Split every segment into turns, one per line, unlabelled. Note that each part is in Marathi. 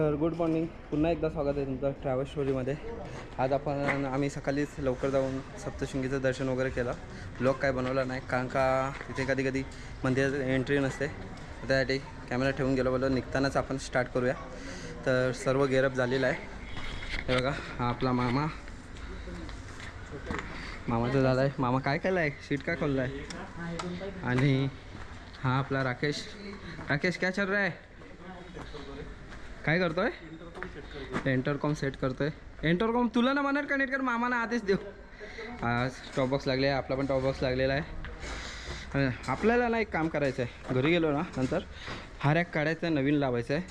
तर गुड मॉर्निंग, पुन्हा एकदा स्वागत आहे तुमचं ट्रॅव्हल स्टोरीमध्ये. आज आम्ही सकाळीच लवकर जाऊन सप्तशृंगीचं दर्शन वगैरे केलं. ब्लॉग काय बनवला नाही कारण का तिथे कधी कधी मंदिरात एंट्री नसते, त्यासाठी कॅमेरा ठेवून गेलो. बोललो निघतानाच आपण स्टार्ट करूया. तर सर्व गेअरअप झालेलं आहे. हे बघा, हा आपला मामाचं झालं आहे. मामा काय केलं आहे, शीट काय खोललं आहे. आणि हा आपला राकेश क्या चल रहा है, काय करतोय. इंटरकॉम सेट करतोय. इंटरकॉम तुला ना म्हणत कनेक्ट कर, मामाना आदेश देऊ. आज टॉप बॉक्स लागले आहे, आपला पण टॉप बॉक्स लागलेला आहे. आपल्याला ना एक काम करायचं आहे, घरी गेलो ना नंतर हा रॅक काढायचा आहे, नवीन लावायचं आहे.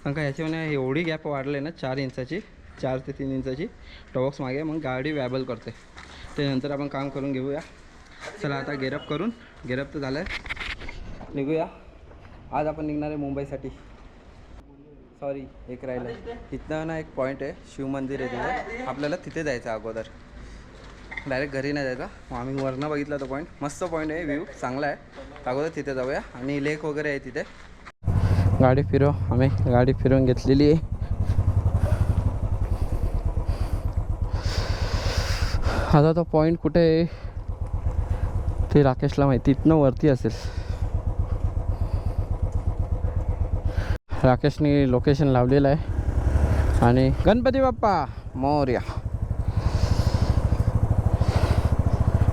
कारण का ह्याच्यामध्ये एवढी गॅप वाढले ना 4 इंचाची, 4 ते 3 इंचाची टॉप बॉक्स मागे, मग गाडी वॅबल करते. त्यानंतर आपण काम करून घेऊया. चला आता गेअरअप तर झालं आहे, निघूया. आज आपण निघणार आहे मुंबईसाठी. सॉरी, एक राहिलं आहे. तिथनं ना एक पॉईंट आहे, शिव मंदिर आहे तिथे. आपल्याला तिथे जायचं अगोदर, डायरेक्ट घरी नाही जायचं. मग आम्ही वरनं बघितला तो पॉईंट, मस्त पॉईंट आहे, व्ह्यू चांगला आहे. अगोदर तिथे जाऊया. आणि लेक वगैरे आहे तिथे. आम्ही गाडी फिरवून घेतलेली आहे. आता तो पॉईंट कुठे आहे ते राकेशला माहिती, तिथनं वरती असेल. राकेशने लोकेशन लावलेलं आहे. आणि गणपती बाप्पा मोरया,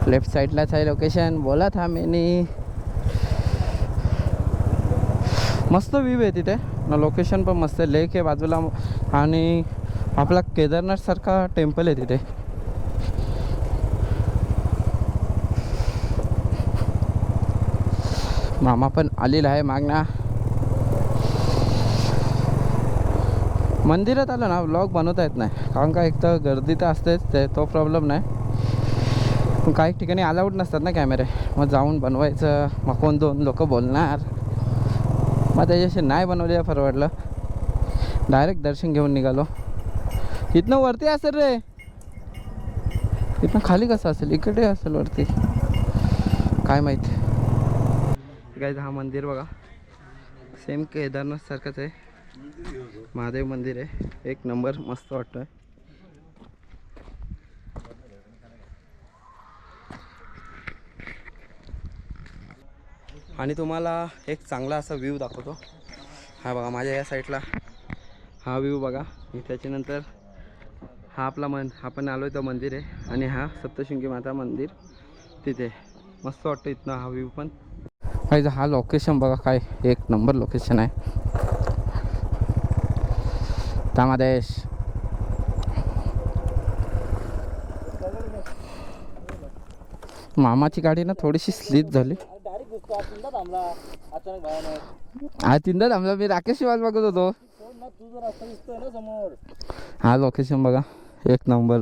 लेफ्ट साईडलाच आहे लोकेशन. बोला था मी, मस्त व्ह्यू आहे तिथे ना. लोकेशन पण मस्त आहे, लेक आहे बाजूला. आणि आपला केदारनाथ सारखा टेम्पल आहे तिथे. मामा पण आलेला आहे मागना. मंदिरात आलं ना व्लॉग बनवता येत नाही, कारण का एक तर गर्दी तर असतेच, तो प्रॉब्लेम नाही. काही ठिकाणी अलाउड नसतात ना कॅमेरे, मग जाऊन बनवायचं, मग कोण 2 लोक बोलणार. मग त्याच्याशी नाही बनवले परवडलं. डायरेक्ट दर्शन घेऊन निघालो. इथनं वरती असेल रे, इथनं खाली कसं असेल, इकडे असेल वरती, काय माहिती. काय हा मंदिर बघा, सेम केदारनाथ सारखंच आहे. महादेव मंदिर आहे, एक नंबर, मस्त वाटतंय. आणि तुम्हाला एक चांगला असा व्ह्यू दाखवतो. हा बघा, माझ्या या साईडला हा व्ह्यू बघा. त्याच्यानंतर हा आपला आपण आलो तो मंदिर आहे. आणि हा सप्तशृंगी माता मंदिर तिथे, मस्त वाटतं इथनं हा व्ह्यू पण. हा लोकेशन बघा, काय एक नंबर लोकेशन आहे. तामादेश मामाची गाडी ना थोडीशी स्लिप झाली. तीनदा थांबला. मी राकेश वाल बघत होतो. हा लोकेशन बघा, एक नंबर.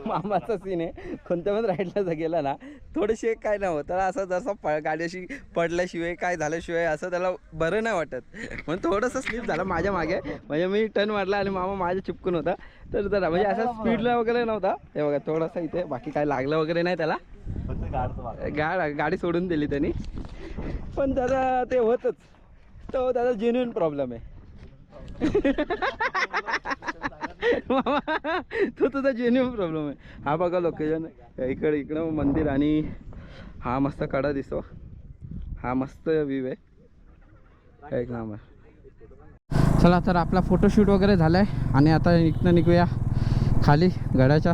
मामाचा सीन आहे, कोणत्या पण राईडला गेला ना थोडेसे काय नाही होत त्याला, असं जसं गाडी अशी पडल्याशिवाय काय झाल्याशिवाय असं त्याला बरं नाही वाटत. म्हणून थोडंसं स्लिप झालं माझ्या मागे. म्हणजे मी टर्न मारला आणि मामा माझ्या चिपकून होता. तर जरा म्हणजे असं स्पीडला वगैरे नव्हता. हे बघा थोडंसं इथे, बाकी काय लागलं वगैरे नाही त्याला. गाडी सोडून दिली त्यांनी. पण त्याला ते होतच, तो त्याचा जेन्युइन प्रॉब्लेम आहे. मामा, तो तुझा जेन्युइन प्रॉब्लेम आहे. हा बघा लोकेशन, इकडं मंदिर आणि हा मस्त कडा दिसतो. हा मस्त व्ह्यू आहे, एक नंबर. चला तर आपला फोटोशूट वगैरे झाला आहे. आणि आता इथनं निघूया खाली गडाच्या.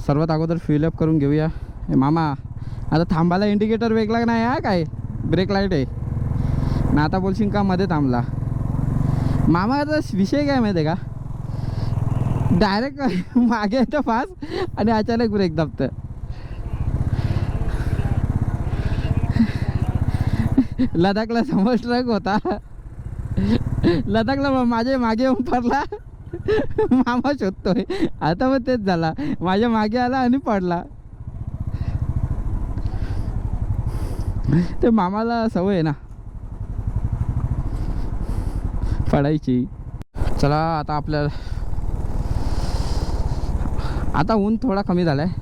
सर्वात अगोदर फिलअप करून घेऊया. मामा आता थांबायला इंडिकेटर वेगळा नाही आहे, काय ब्रेक लाईट आहे ना. आता बोलशील का मध्ये थांबला. मामाचा विषय काय माहिती आहे का, डायरेक्ट मागे येतं फास्ट आणि अचानक ब्रेक दाबतं. लडाखला समज ट्रक होता, लडाखला माझ्या मागे येऊन पडला. मामा शोधतोय आता, मग तेच झाला, माझ्या मागे आला आणि पडला. ते मामाला सवय आहे ना पडायची. चला आता आपल्याला, आता ऊन थोडा कमी झाला आहे.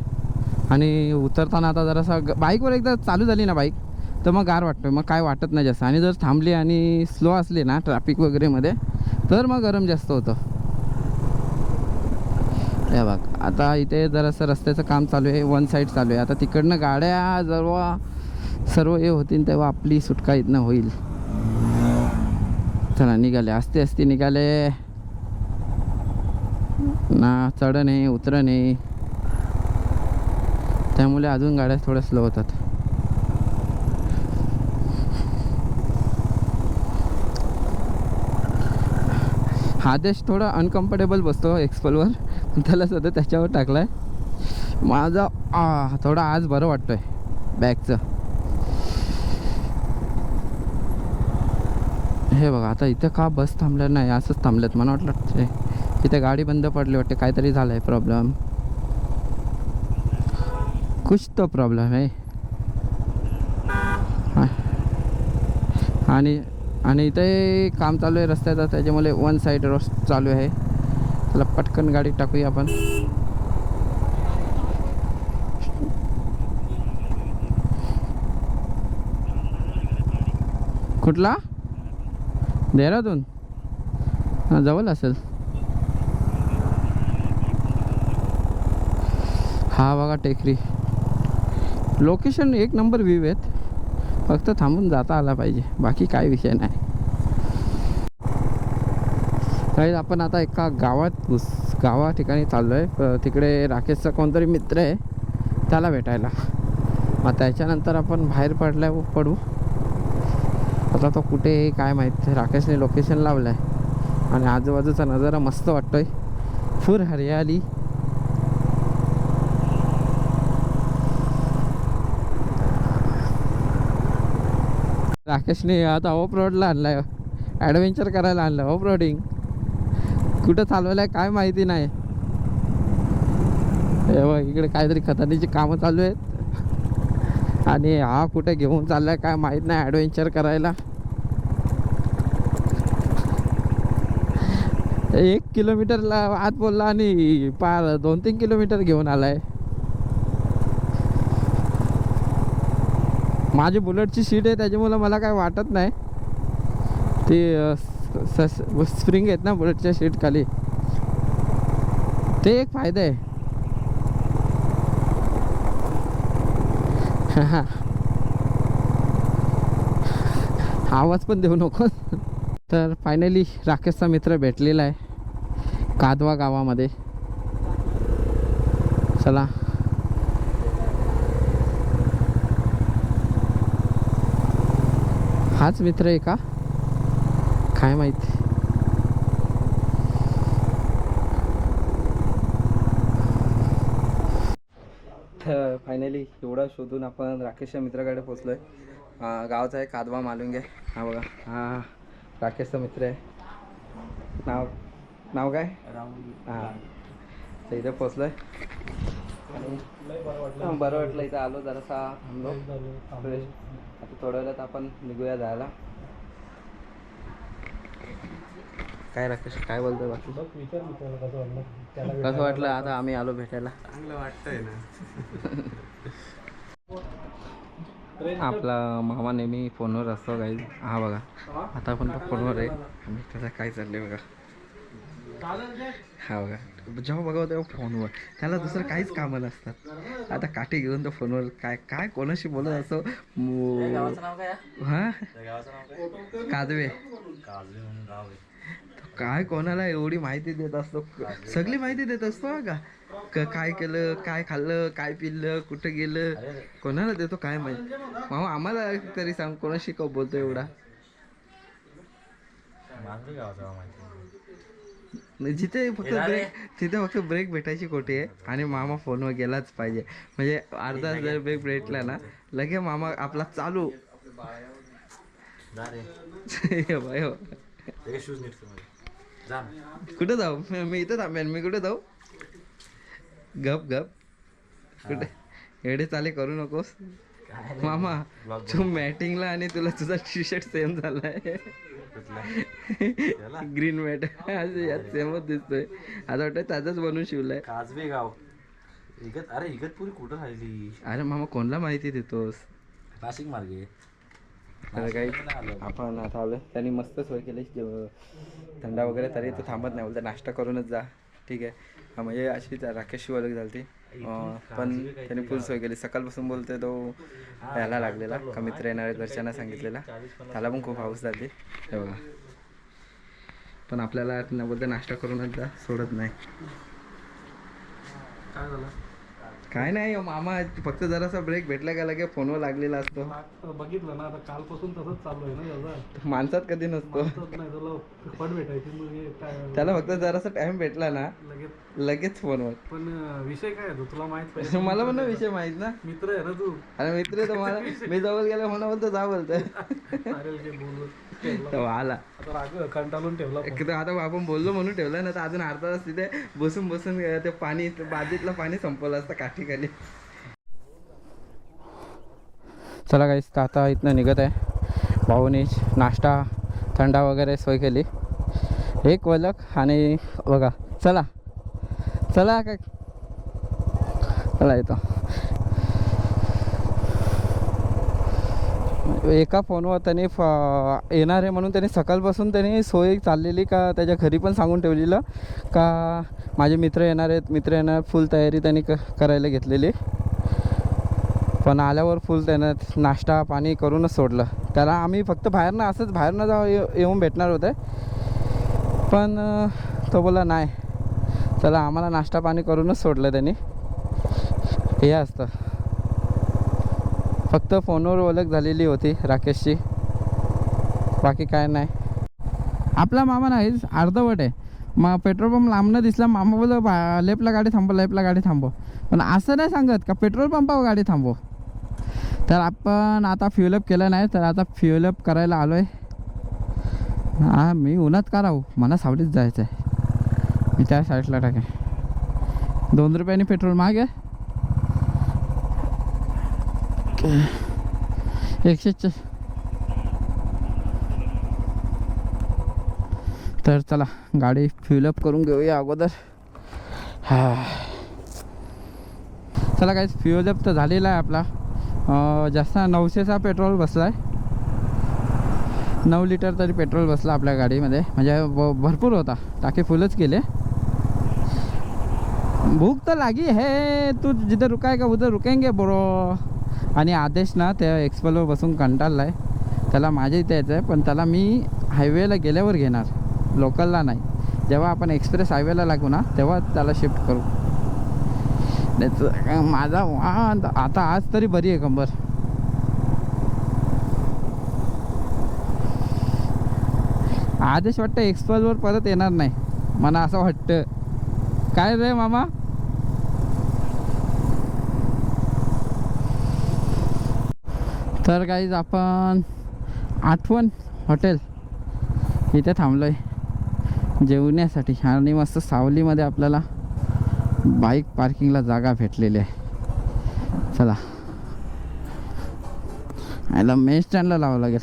आणि उतरताना आता जरासा बाईकवर एकदा चालू झाली ना बाईक, तर मग गार वाटतं, मग काय वाटत नाही जास्त. आणि जर थांबली आणि स्लो असली ना ट्रॅफिक वगैरेमध्ये तर मग गरम जास्त होतं. हे बघ आता इथे जरासं रस्त्याचं काम चालू आहे, वन साईड चालू आहे. आता तिकडनं गाड्या जेव्हा सर्व हे होतील तेव्हा आपली सुटका इथनं होईल. चला निघाले, आस्ते आस्ते निघाले ना, चढ नाही उतर नाही, त्यामुळे अजून गाड्या थोड्या स्लो होतात. आदेश थोडा अनकम्फर्टेबल बसतो एक्सपलवर, त्याला सध्या त्याच्यावर टाकलाय. माझा थोडा आज बरं वाटतंय बॅगचं. हे बघा आता इथं का बस थांबल्या नाही, असंच थांबल्यात. मला वाटलं इथे गाडी बंद पडली वाटते, काहीतरी झालं आहे प्रॉब्लेम, कुछ तो प्रॉब्लेम आहे. आणि इथे काम चालू आहे रस्त्याचं, त्याच्यामुळे वन साईड रोड चालू आहे. त्याला पटकन गाडी टाकूया आपण. कुठला? देहरादून? हां जवळ असेल. हा बघा टेकरी, लोकेशन एक नंबर व्ह्यू आहेत, फक्त थांबून जाता आला पाहिजे, बाकी काय विषय नाही. काही आपण आता एका गावा ठिकाणी चाललो आहे. तिकडे राकेशचा कोणतरी मित्र आहे, त्याला भेटायला. मग त्याच्यानंतर आपण बाहेर पडू. आता तो कुठे आहे काय माहीत. राकेशने लोकेशन लावलं आहे आणि आजूबाजूचा नजारा मस्त वाटतोय, फुल हरियाली. राकेशने आता ऑफ रोडला आणलाय, ॲडव्हेंचर करायला आणलं. ऑफ रोडिंग कुठं चालवलं आहे काय माहिती नाही. इकडे काहीतरी खतानीची कामं चालू आहेत आणि हा कुठे घेऊन चाललाय काय माहीत नाही ॲडव्हेंचर करायला. 1 किलोमीटरला आत बोलला आणि पार 2-3 किलोमीटर घेऊन आलाय. माझी बुलेटची सीट आहे त्याच्यामुळे मला काय वाटत नाही. ते स्प्रिंग आहेत ना बुलेटच्या सीट खाली, ते एक फायदा आहे. आवाज पण देऊ नको. तर फायनली राकेशचा मित्र भेटलेला आहे कादवा गावामध्ये. चला हाच मित्र आहे का काय माहिती. तर फायनली एवढा शोधून आपण राकेशच्या मित्राकडे पोचलो आहे. गावचा आहे कादवा मालुंगे. हा बघा, हा राकेशचा मित्र आहे. नाव काय? हां तर इथं पोचलो आहे आणि बरं वाटलं इथं आलो, जरासा थांबलो फ्रेश. आता थोड्या वेळात आपण निघूया जायला. काय राकेश काय बोलतोय बाकी? कसं वाटलं आता आम्ही आलो भेटायला?
चांगलं वाटतंय ना.
आपला मामा नेहमी फोनवर असतो काही. हा बघा आता आपण फोनवर आहे आणि त्याचा काय चाललंय बघा. हा बघा जेव्हा बघा तेव्हा फोनवर, त्याला दुसरं काहीच कामं नसतात. आता काठी घेऊन तो फोनवर काय काय कोणाशी बोलत असतो. हा कादवे काय कोणाला एवढी माहिती देत असतो, सगळी माहिती देत असतो का. काय केलं, काय खाल्लं, काय पिल्लं, कुठं गेलं, कोणाला देतो काय माहिती. मामा आम्हाला तरी सांग कोणाशी का बोलतो एवढा. जिथे फक्त ब्रेक, तिथे फक्त ब्रेक भेटायची कोठी आहे आणि मामा फोनवर गेलाच पाहिजे. म्हणजे अर्धा जर ब्रेक भेटला ना लगे मामा आपला चालू. कुठे जाऊ मी इथं थांबेन. मी कुठे जाऊ? गप गप कुठे एवढे चाले करू नकोस मामा. तू मॅटिंगला आणि तुला तुझा टी शर्ट सेम झालाय. ग्रीन मॅट यात सेमच दिसतोय. आता वाटतं त्याचाच बनवून शिवलाय.
काजवे गाव अरे इगतपुरी कुठं राहिली?
अरे मामा कोणला माहिती देतोस?
नाशिक मार्गे.
तर काही आपण आता आलो. त्यांनी मस्त सोय केली थंडा वगैरे, तरी तो थांबत नाही, बोलते नाश्ता करूनच जा. ठीक आहे, म्हणजे अशीच राकेशची ओळख झाली ती. पण त्यांनी फुल सोय केली. सकाळपासून बोलते तो यायला लागलेला का मित्र येणार घरच्यांना सांगितलेला, त्याला पण खूप हाऊस झाली. हे बघा, पण आपल्याला बोलते नाश्ता करूनच जा, सोडत नाही.
काय झालं?
काय नाही मामा, फक्त जरासा ब्रेक भेटला का लगे फोनवर लागलेला असतो.
बघितलं ना, आता कालपासून तसंच चालू आहे ना त्याचा.
माणसात कधी नसतो.
नाही तुला फट भेटायची मग हे काय,
त्याला फक्त जरासा टाइम भेटला ना लगेच फोनवर.
पण विषय काय आहे तुला माहित पाहिजे.
मला पण विषय माहित ना,
मित्र आहे ना तू.
अरे मित्र तर मला मी जवळ गेला म्हणा बोलतो जा बोलतोय.
चालेल ते बोलू.
तो आला
आता राग कंटाळून ठेवला phone.
आता आपण बोललो म्हणून ठेवलं ना, तर अजून अर्धा तास तिथे बसून बसून ते पाणी बादलीतलं पाणी संपवलं असतं काठीखाली. चला काहीच तर आता इथनं निघत आहे. भाऊनी नाश्ता थंडा वगैरे सोय केली, एक वलक आणि बघा. चला चला काय, चला येतो. एका फोनवर त्यांनी येणार आहे म्हणून त्यांनी सकाळपासून त्यांनी सोय चाललेली का त्याच्या घरी पण सांगून ठेवलेलं का माझे मित्र येणार आहेत, मित्र येणार, फुल तयारी त्यांनी करायला घेतलेली. पण आल्यावर फुल त्यानं नाश्ता पाणी करूनच सोडलं त्याला. आम्ही फक्त बाहेरनं असंच बाहेरनं येऊन भेटणार होते, पण तो बोला नाही चला, आम्हाला नाश्ता पाणी करूनच सोडलं त्यांनी. हे असतं, फक्त फोनवर ओळख झालेली होती राकेशची, बाकी काय नाही. आपला मामा नाहीच, अर्धवट आहे. मग पेट्रोल पंप लांबनं दिसला, मामा बोललं लेफ्टला गाडी थांबव, लेफ्टला गाडी थांबव. पण असं नाही सांगत का पेट्रोल पंपावर गाडी थांबव. तर आपण आता फ्युलअप केलं नाही, तर आता फ्युलअप करायला आलो आहे. हां, मी उन्हात का राहू, मला सावलीत जायचं आहे. मी त्या साईडला टाकेन. 2 रुपयाने पेट्रोल महाग आहे. 100. तर चला गाडी फ्युलअप करून घेऊया अगोदर. हा चला काहीच फ्युलअप तर झालेला आहे आपला. जास्त 900चा पेट्रोल बसला आहे. 9 लिटर तरी पेट्रोल बसला आपल्या गाडीमध्ये, म्हणजे भरपूर होता. टाके फुलच केले. भूक तर लागी है, तू जिथे रुकाय का उधर रुकेंगे ब्रो. आणि आदेश ना त्या एक्सप्लोवर बसून कंटाळला आहे, त्याला माझ्या इथे यायचं आहे. पण त्याला मी हायवेला गेल्यावर घेणार, लोकलला नाही. जेव्हा आपण एक्सप्रेस हायवेला लागू ना तेव्हा त्याला शिफ्ट करू. माझा आता आज तरी बरी आहे कंबर. आदेश वाटतं एक्सप्लोवर परत येणार नाही, मला असं वाटतं. काय रे मामा. तर काहीच आपण आठवण हॉटेल इथे थांबलो आहे जेवण्यासाठी. आणि मस्त सावलीमध्ये आपल्याला बाईक पार्किंगला जागा भेटलेली आहे. चला याला मेन स्टँडला लावावं लागेल.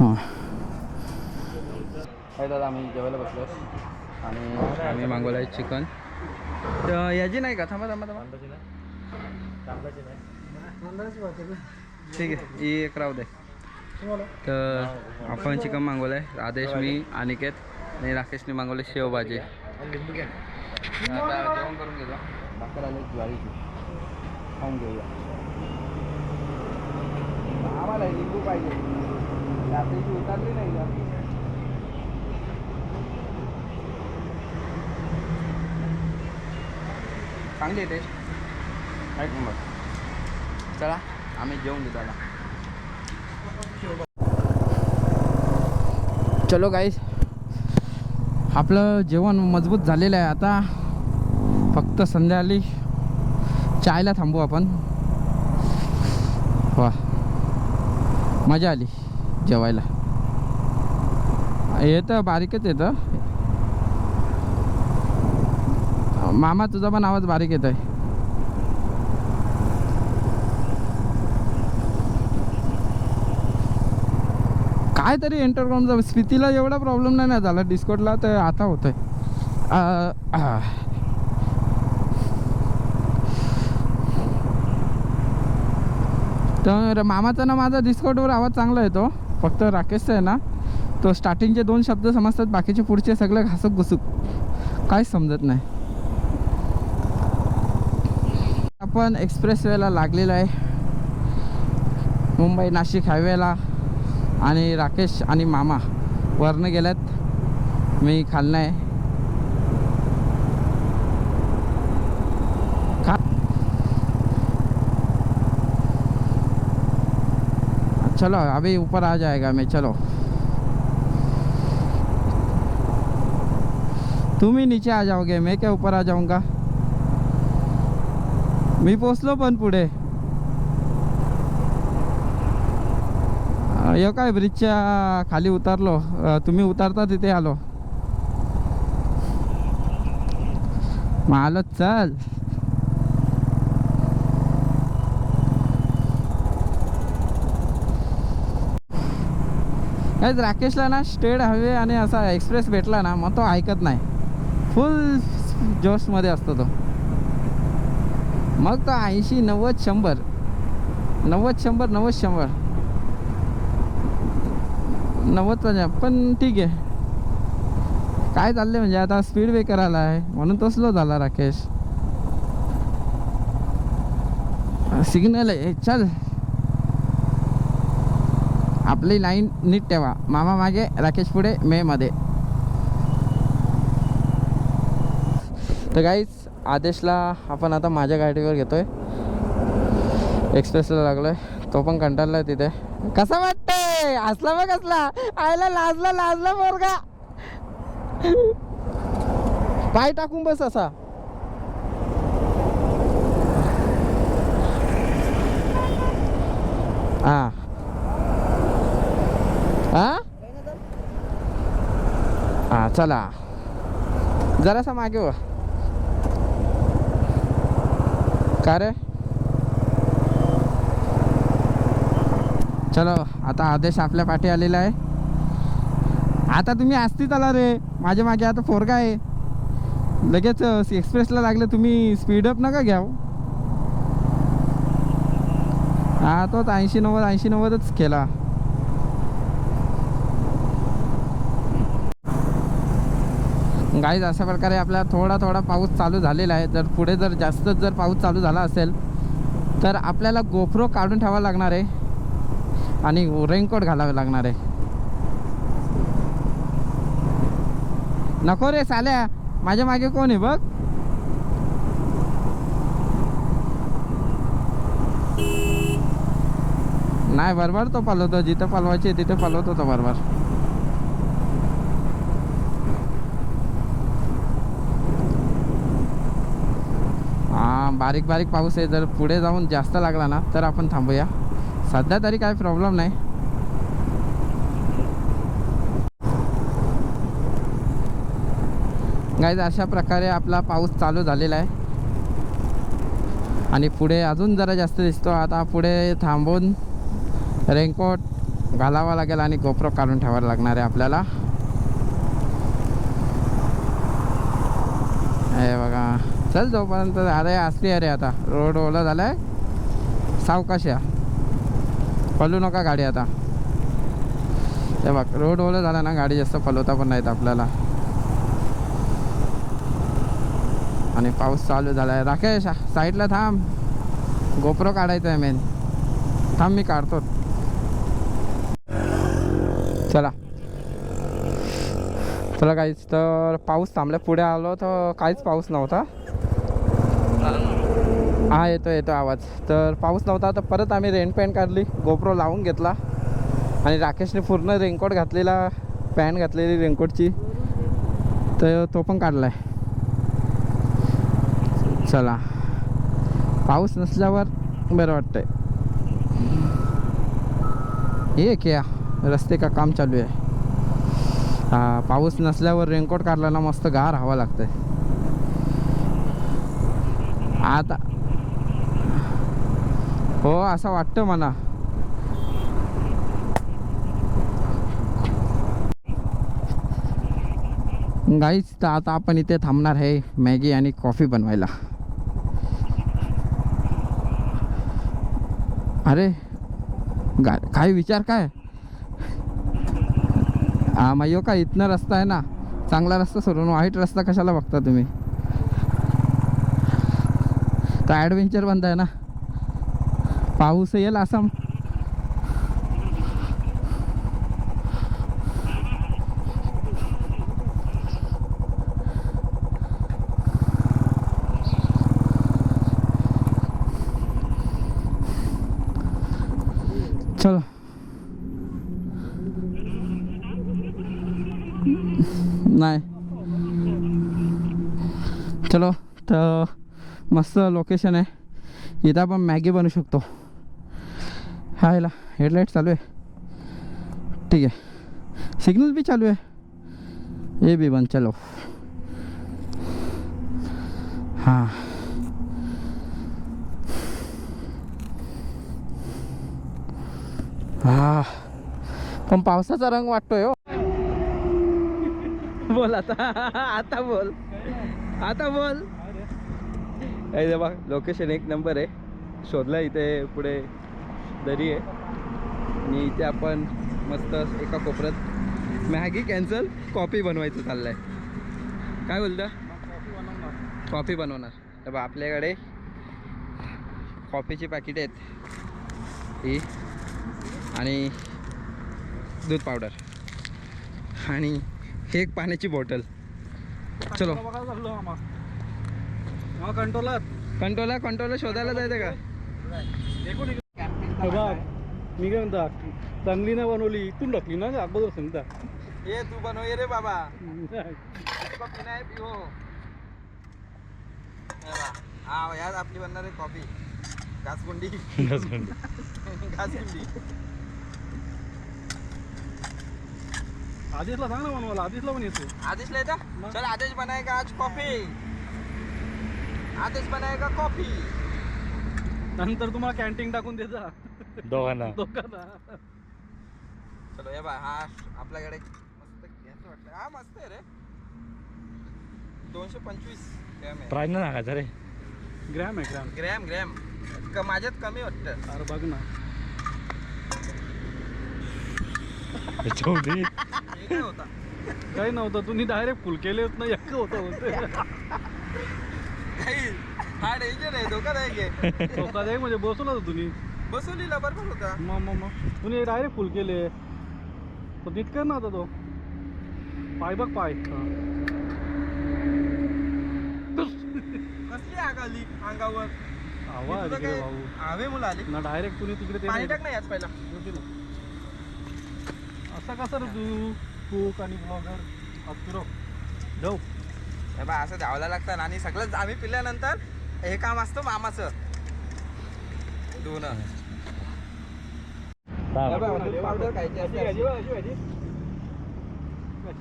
हां दादा, आम्ही जेवायला बसलो आणि आम्ही मागवलं आहे चिकन. तर याची नाही का, थांबा थांबा थांबा, ठीक आहे ही एक राहू दे. तर आपण चिकन मागवलं आहे, आदेश, मी, अनिकेत आणि राकेशने मागवले शेवभाजी. आता जेवण करून घेतो. भाकर आले ज्वारीची, खाऊन घेऊया. आम्हाला लिंबू पाहिजे, रात्रीची उतरली नाही का. चांगली आहे टेस्ट, एक नंबर. चला आम्ही जेवून घेतो आता. चलो गाईस, आपलं जेवण मजबूत झालेलं आहे. आता फक्त संध्याकाळी चायला थांबू आपण. वा मजा आली जेवायला. येतं बारीकच येतं. मामा तुझा पण आवाज बारीक येतोय. काय तरी तर मामाचा ना माझा डिस्कॉर्डवर आवाज चांगला येतो, फक्त राकेशचा आहे ना तो स्टार्टिंगचे 2 शब्द समजतात, बाकीचे पुढचे सगळे घासक घुसूक काहीच समजत नाही. आपण एक्सप्रेसवेला लागलेलं आहे, मुंबई नाशिक हायवेला. आणि राकेश आणि मामा वरनं गेल्यात, मी खालनं आहे. चलो अभी ऊपर आ जाएगा मैं. चलो तुम ही नीचे आ जाओगे, मैं क्या ऊपर आ जाऊंगा. मी पोचलो पण पुढे. यो काय ब्रिजच्या खाली उतरलो, तुम्ही उतरता तिथे आलो. मग आलो. चल काहीच राकेशला ना स्टेट हायवे आणि असा एक्सप्रेस भेटला ना मग तो ऐकत नाही, फुल जोशमध्ये असतो तो. मग तो 80 90 100 90 100 90 100 90 पण ठीक आहे. काय चाललंय म्हणजे आता स्पीड ब्रेकर आला आहे म्हणून तो स्लो झाला राकेश. सिग्नल आहे, चल आपली लाईन नीट ठेवा. मामा मागे, राकेश पुढे, मे मध्ये. तर गाईज आदेशला आपण आता माझ्या गाडीवर घेतोय, एक्सप्रेसला लागलोय. तो पण कंटाळलाय तिथे. कसा वाटतंय? हसला बघ कसला, आयला लाजला लाजला पोरगा. पाय टाकून बस असा. हा हा चला जरासा मागे व. का रे? चलो आता आदेश आपल्या पाठी आलेला आहे. आता तुम्ही असतीच आला रे माझ्या मागे. आता पोरगा आहे, लगेच एक्सप्रेसला लागले. तुम्ही स्पीडअप नका घ्या. हा तो 80 90च केला. गाईज अशा प्रकारे आपला थोडा थोडा पाऊस चालू झालेला आहे. जर पुढे जर जास्त जर पाऊस चालू झाला असेल तर आपल्याला गोप्रो काढून ठेवावा लागणार आहे आणि रेनकोट घालावे लागणार आहे. नको रे साल्या, माझ्या मागे कोण आहे बघ. नाही बरोबर तो पलवतो, जिथे पलवायचे तिथे पलवतो तो बरोबर. बारीक बारीक पाऊस आहे. जर पुढे जाऊन जास्त लागला ना तर आपण थांबूया. सध्या तरी काही प्रॉब्लेम नाही. गाईज अशा प्रकारे आपला पाऊस चालू झालेला आहे आणि पुढे अजून जरा जास्त दिसतो. आता पुढे थांबून रेनकोट घालावा लागेल आणि गोप्रो काढून ठेवायला लागणार आहे आपल्याला. हे बघा, चल जोपर्यंत. अरे असली अरे आता रोड ओला झालाय, सावकाश या, पळू नका गाडी आता. हे बघ रोड ओला झाला ना गाडी जास्त पळवता पण नाहीत आपल्याला. आणि पाऊस चालू झाला आहे. राकेश साईडला थांब, गोप्रो काढायचं आहे मेन. थांब मी काढतो. चला चला काहीच. तर पाऊस थांबला, पुढे आलो तर काहीच पाऊस नव्हता. हा येतो आवाज. तर पाऊस नव्हता तर परत आम्ही रेन पॅन्ट काढली, गोप्रो लावून घेतला आणि राकेशने पूर्ण रेनकोट घातलेला, पॅन्ट घातलेली रेनकोटची, तर तो पण काढलाय. चला पाऊस नसल्यावर बरं वाटतंय. हे क्या रस्ते का काम चालू आहे. हा पाऊस नसल्यावर रेनकोट काढला ना मस्त गार हवा लागते. आता हो असं वाटतं मला. गाईच तर आता आपण इथे थांबणार आहे मॅगी आणि कॉफी बनवायला. अरे काय विचार काय हा मायो का इथनं रस्ता आहे ना चांगला रस्ता सोडून वाईट रस्ता कशाला बघता तुम्ही तो ॲडव्हेंचर बंद आहे ना पाऊस येईल असा चलो नाही चलो तर मस्त लोकेशन आहे इथं आपण मॅगी बनवू शकतो हा याला हेडलाईट चालू आहे ठीक आहे सिग्नल भी चालू आहे ये भी बंद चलो हां हा पण पावसाचा रंग वाटतोय हो बोल आता बोल हे बघ लोकेशन एक नंबर आहे शोधला इथे पुढे दरी आहे आणि इथे आपण मस्त एका कोपऱ्यात मॅगी कॅन्सल कॉफी बनवायचं चाललंय काय बोलता कॉफी बनवणार तर बघ आपल्याकडे कॉफीची पॅकेट आहेत ही आणि दूध पावडर आणि हे एक पाण्याची बॉटल चलो कंट्रोलर शोधायला जायचं का
मी काय म्हणता चांगली नाही बनवली इथून टाकली ना अगोदर सांगता
ये तू बनव ये रे बाबा कॉफी नाही पिओ हा यात आपली बनणार आहे कॉफी घासगुंडी
आदेशला सांग ना बनवायला आदेशला पण येतो
आदेशला येतं चल आदेश बनाएगा आज कॉफी आदेश बनाएगा कॉफी
नंतर तुम्हाला कॅन्टीन टाकून देजा
दोघांना
चलो ये बा हा आपल्याकडे मस्त घ्यायचं वाटतं हा मस्त आहे रे 225 ग्रॅम आहे
प्राईज नाही सांगायचं रे
ग्रॅम आहे ग्रॅम
ग्रॅम माझ्यात कमी वाटतं
अरे बघ ना
चौधरी
हे काय होता
काही नव्हतं तुम्ही डायरेक्ट फुल केलेच नाही एक होतं बोलते
काही हा डेंजर आहे धोकादायक आहे
धोकादायक म्हणजे बसवला होता तुम्ही
बसवलीला बरोबर होता
मग तुम्ही डायरेक्ट फुल केले तो नीट कर ना आता तो पाय बघ पाय
कसली आग आली अंगावर
आवाज इकडे भाऊ
हवे मुलं आली
ना डायरेक्ट तुम्ही तिकडे ते
पाणी टाक ना याच पहिला
असा कसा रे तू कुक आणि ब्लॉगर फिरो जाऊ
हे बा असं द्यावला लागतं आणि सगळं आम्ही पिल्यानंतर हे काम असतं मामाचं धुणं पावडर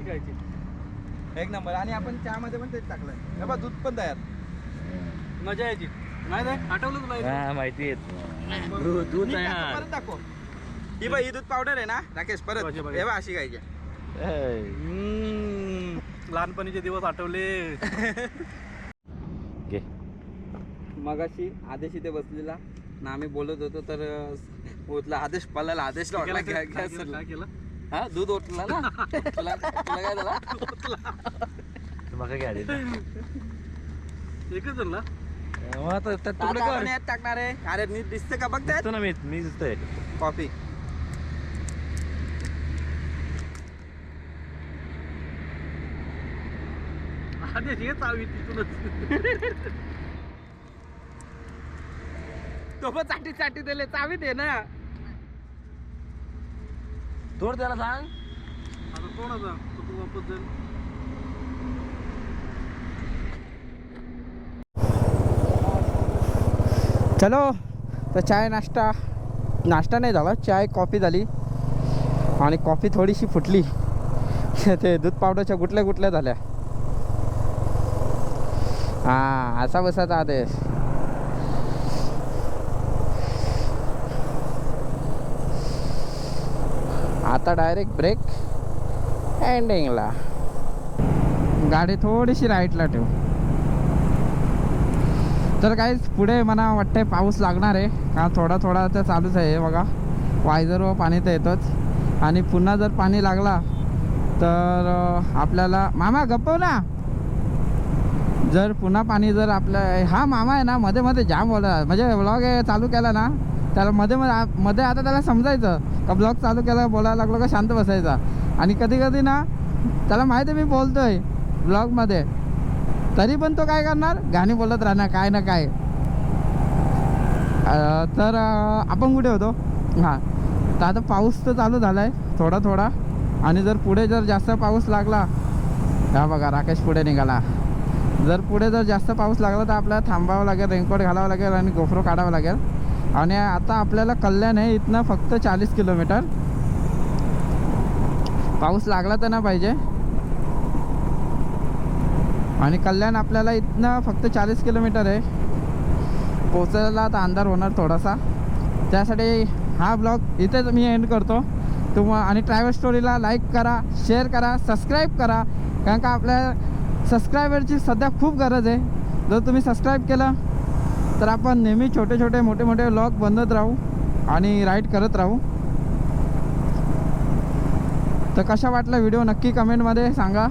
खायची एक नंबर आणि आपण चहामध्ये पण तेच टाकलंय हे बा दूध पण तयार
मजा यायची नाही आठवलं तुला
माहिती
दूध परत दाखव ही बा ही दूध पावडर आहे ना राकेश परत हे बा अशी खायची
लहानपणीचे दिवस आठवले
मगाशी आदेश इथे बसलेला ना आम्ही बोलत होतो तर ओतला आदेश पळाला आदेश
काय केलं
हा दूध ओतला ना तुला काय झाला
मग काय
एकच झाला
टाकणार आहे अरे नीट दिसते का बघताय
ना मी दिसतोय
कॉफी
आदेश हे चावी तिथूनच
तो पण चाटी दिले चावी दे ना
तोड त्याला सांग
आता कोणाचा तू वापस जाईल
चलो तर चाय नाश्ता नाही झाला चाय कॉफी झाली आणि कॉफी थोडीशी फुटली ते दूध पावडरच्या गुटल्या झाल्या हा असा बसायचा आदेश आता डायरेक्ट ब्रेक एंडिंगला गाडी थोडीशी राईटला ठेव तर काहीच पुढे मला वाटतंय पाऊस लागणार आहे का थोडा तर चालूच आहे बघा वायझरवर पाणी तर येतोच आणि पुन्हा जर पाणी लागला तर आपल्याला मामा गप्पव ना. जर पुन्हा पाणी जर आपलं हा मामा आहे ना मध्ये मध्ये जाम बोलला म्हणजे ब्लॉग चालू केला ना त्याला मध्ये आता त्याला समजायचं का ब्लॉग चालू केला बोलायला लागलो का शांत बसायचा. आणि कधी कधी ना त्याला माहिती आहे मी बोलतोय ब्लॉगमध्ये तरी पण तो काय करणार गाणी बोलत राहणार काय ना काय. तर आपण कुठे होतो हां तर आता पाऊस तर चालू झाला आहे थोडा थोडा आणि जर पुढे जर जास्त पाऊस लागला हा बघा राकेश पुढे निघाला. जर पुढे जर जास्त पाऊस लागला तर आपल्याला थांबावं लागेल रेनकोट घालावं लागेल आणि गोप्रो काढावं लागेल. आणि आता आपल्याला कल्याण आहे इथनं फक्त 40 किलोमीटर. पाऊस लागला तर ना पाहिजे आणि कल्याण आपल्याला इथनं फक्त 40 किलोमीटर आहे. पोचायला आता अंधार होणार थोडासा. त्यासाठी हा ब्लॉग इथेच मी एंड करतो. आणि ट्रॅव्हल स्टोरीला लाईक करा शेअर करा सबस्क्राईब करा कारण का आपल्या सबस्क्रायबरची सध्या खूप गरज आहे. जर तुम्ही सबस्क्राईब केलं तर आपण नेहमी छोटे छोटे मोठे मोठे व्लॉग बनवत राहू आणि राईड करत राहू. तर कशा वाटला व्हिडिओ नक्की कमेंटमध्ये सांगा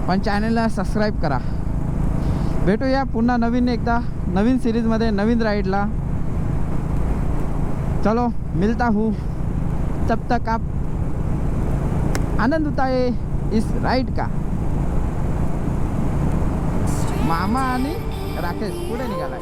पण चॅनलला सबस्क्राईब करा. भेटूया पुन्हा नवीन सिरीजमध्ये नवीन राईडला. चलो मिलता हूँ तब तक आप आनंद उठाए इस राइड का. मामा आणि राकेश पुढे निघाला.